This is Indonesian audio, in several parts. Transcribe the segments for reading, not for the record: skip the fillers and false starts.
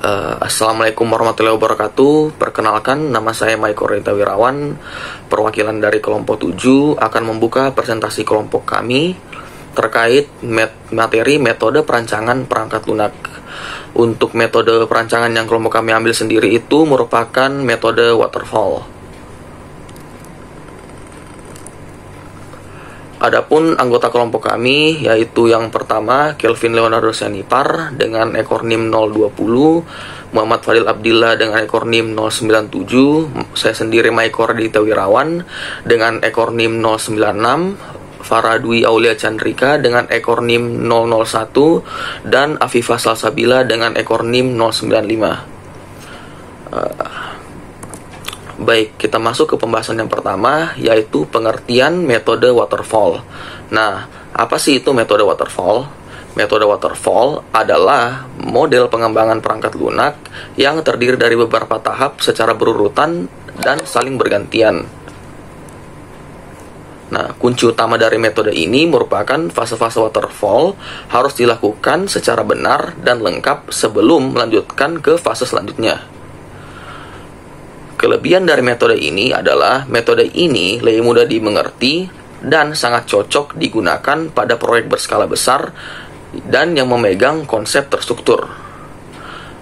Assalamualaikum warahmatullahi wabarakatuh. Perkenalkan, nama saya Maiko Rita Wirawan, perwakilan dari kelompok 7 akan membuka presentasi kelompok kami terkait materi metode perancangan perangkat lunak. Untuk metode perancangan yang kelompok kami ambil sendiri itu merupakan metode waterfall. Adapun anggota kelompok kami yaitu yang pertama Kelvin Leonardo Sianipar dengan ekor NIM 020, Muhammad Fadil Abdillah dengan ekor NIM 097, saya sendiri Maiko Raditya Wirawan dengan ekor NIM 096, Farah Dwi Aulia Chandrika dengan ekor NIM 001, dan Afifah Salsabila dengan ekor NIM 095. Baik, kita masuk ke pembahasan yang pertama, yaitu pengertian metode waterfall. Nah, apa sih itu metode waterfall? Metode waterfall adalah model pengembangan perangkat lunak yang terdiri dari beberapa tahap secara berurutan dan saling bergantian. Nah, kunci utama dari metode ini merupakan fase-fase waterfall harus dilakukan secara benar dan lengkap sebelum melanjutkan ke fase selanjutnya. Kelebihan dari metode ini adalah metode ini lebih mudah dimengerti dan sangat cocok digunakan pada proyek berskala besar dan yang memegang konsep terstruktur.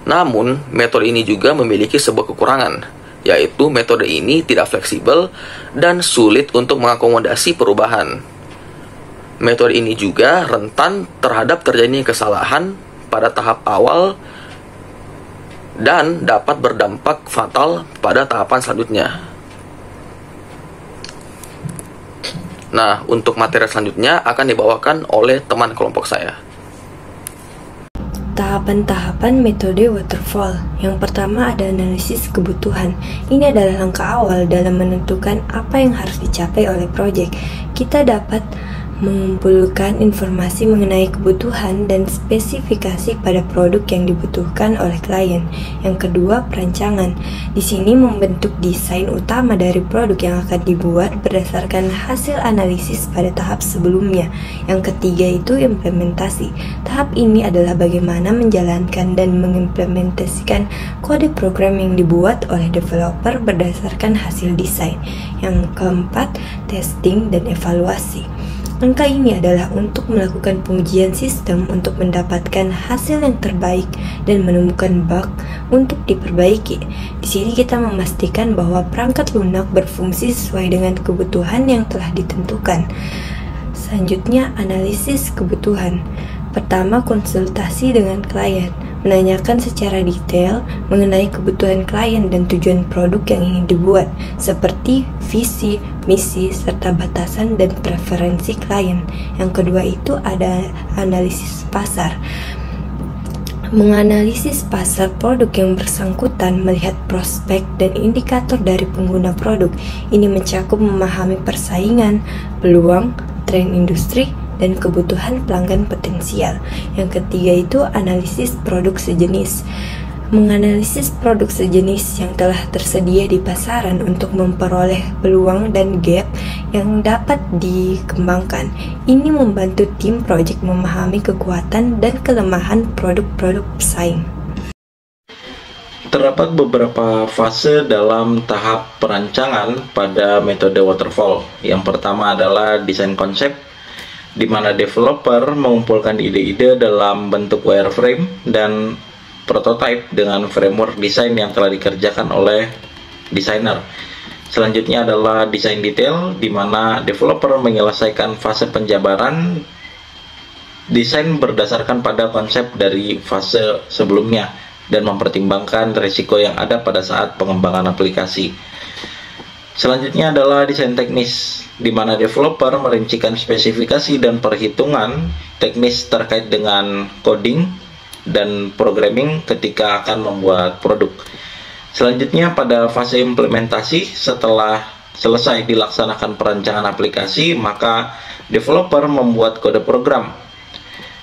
Namun, metode ini juga memiliki sebuah kekurangan, yaitu metode ini tidak fleksibel dan sulit untuk mengakomodasi perubahan. Metode ini juga rentan terhadap terjadinya kesalahan pada tahap awal dan dapat berdampak fatal pada tahapan selanjutnya. Nah, untuk materi selanjutnya akan dibawakan oleh teman kelompok saya. Tahapan-tahapan metode waterfall. Yang pertama ada analisis kebutuhan. Ini adalah langkah awal dalam menentukan apa yang harus dicapai oleh proyek. Kita dapat mengumpulkan informasi mengenai kebutuhan dan spesifikasi pada produk yang dibutuhkan oleh klien. Yang kedua, perancangan. Di sini membentuk desain utama dari produk yang akan dibuat berdasarkan hasil analisis pada tahap sebelumnya. Yang ketiga itu implementasi. Tahap ini adalah bagaimana menjalankan dan mengimplementasikan kode program yang dibuat oleh developer berdasarkan hasil desain. Yang keempat, testing dan evaluasi. Langkah ini adalah untuk melakukan pengujian sistem untuk mendapatkan hasil yang terbaik dan menemukan bug untuk diperbaiki. Di sini kita memastikan bahwa perangkat lunak berfungsi sesuai dengan kebutuhan yang telah ditentukan. Selanjutnya, analisis kebutuhan. Pertama, konsultasi dengan klien. Menanyakan secara detail mengenai kebutuhan klien dan tujuan produk yang ingin dibuat, seperti visi, misi, serta batasan dan preferensi klien. Yang kedua itu ada analisis pasar. Menganalisis pasar produk yang bersangkutan, melihat prospek dan indikator dari pengguna produk. Ini mencakup memahami persaingan, peluang, tren industri, dan kebutuhan pelanggan potensial. Yang ketiga itu analisis produk sejenis. Menganalisis produk sejenis yang telah tersedia di pasaran untuk memperoleh peluang dan gap yang dapat dikembangkan. Ini membantu tim proyek memahami kekuatan dan kelemahan produk-produk pesaing. Terdapat beberapa fase dalam tahap perancangan pada metode waterfall. Yang pertama adalah desain konsep, di mana developer mengumpulkan ide-ide dalam bentuk wireframe dan prototype dengan framework desain yang telah dikerjakan oleh desainer. Selanjutnya adalah desain detail, di mana developer menyelesaikan fase penjabaran desain berdasarkan pada konsep dari fase sebelumnya dan mempertimbangkan risiko yang ada pada saat pengembangan aplikasi. Selanjutnya adalah desain teknis, di mana developer merincikan spesifikasi dan perhitungan teknis terkait dengan coding dan programming ketika akan membuat produk. Selanjutnya pada fase implementasi, setelah selesai dilaksanakan perancangan aplikasi, maka developer membuat kode program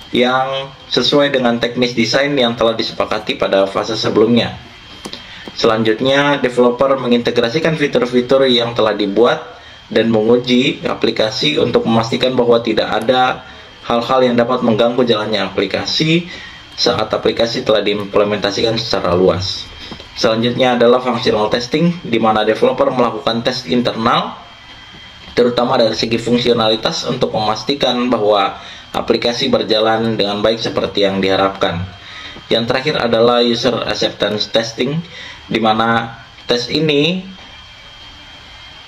yang sesuai dengan teknis desain yang telah disepakati pada fase sebelumnya. Selanjutnya, developer mengintegrasikan fitur-fitur yang telah dibuat dan menguji aplikasi untuk memastikan bahwa tidak ada hal-hal yang dapat mengganggu jalannya aplikasi. saat aplikasi telah diimplementasikan secara luas. Selanjutnya adalah functional testing, di mana developer melakukan tes internal, terutama dari segi fungsionalitas untuk memastikan bahwa aplikasi berjalan dengan baik seperti yang diharapkan. Yang terakhir adalah user acceptance testing, di mana tes ini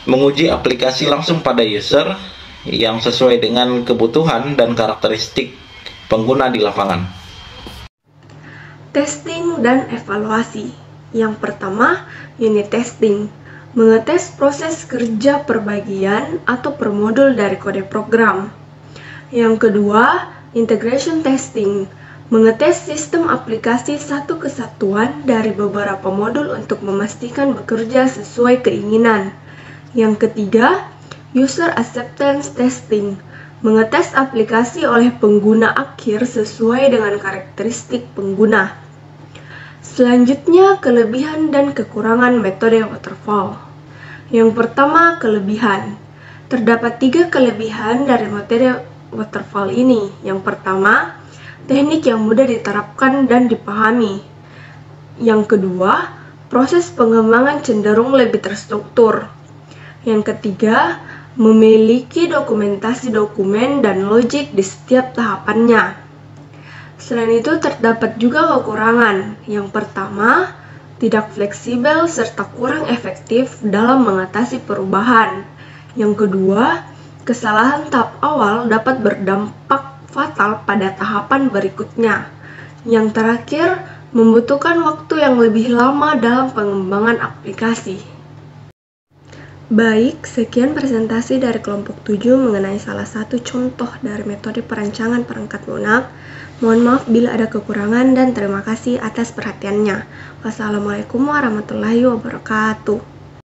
menguji aplikasi langsung pada user yang sesuai dengan kebutuhan dan karakteristik pengguna di lapangan. Testing dan evaluasi. Yang pertama, unit testing. Mengetes proses kerja per bagian atau per modul dari kode program. Yang kedua, integration testing. Mengetes sistem aplikasi satu kesatuan dari beberapa modul untuk memastikan bekerja sesuai keinginan. Yang ketiga, user acceptance testing. Mengetes aplikasi oleh pengguna akhir sesuai dengan karakteristik pengguna. Selanjutnya, kelebihan dan kekurangan metode waterfall. Yang pertama, kelebihan. Terdapat 3 kelebihan dari metode waterfall ini. Yang pertama, teknik yang mudah diterapkan dan dipahami. Yang kedua, proses pengembangan cenderung lebih terstruktur. Yang ketiga, memiliki dokumentasi dokumen dan logik di setiap tahapannya. Selain itu, terdapat juga kekurangan. Yang pertama, tidak fleksibel serta kurang efektif dalam mengatasi perubahan. Yang kedua, kesalahan tahap awal dapat berdampak fatal pada tahapan berikutnya. Yang terakhir, membutuhkan waktu yang lebih lama dalam pengembangan aplikasi. Baik, sekian presentasi dari kelompok 7 mengenai salah satu contoh dari metode perancangan perangkat lunak. Mohon maaf bila ada kekurangan dan terima kasih atas perhatiannya. Wassalamualaikum warahmatullahi wabarakatuh.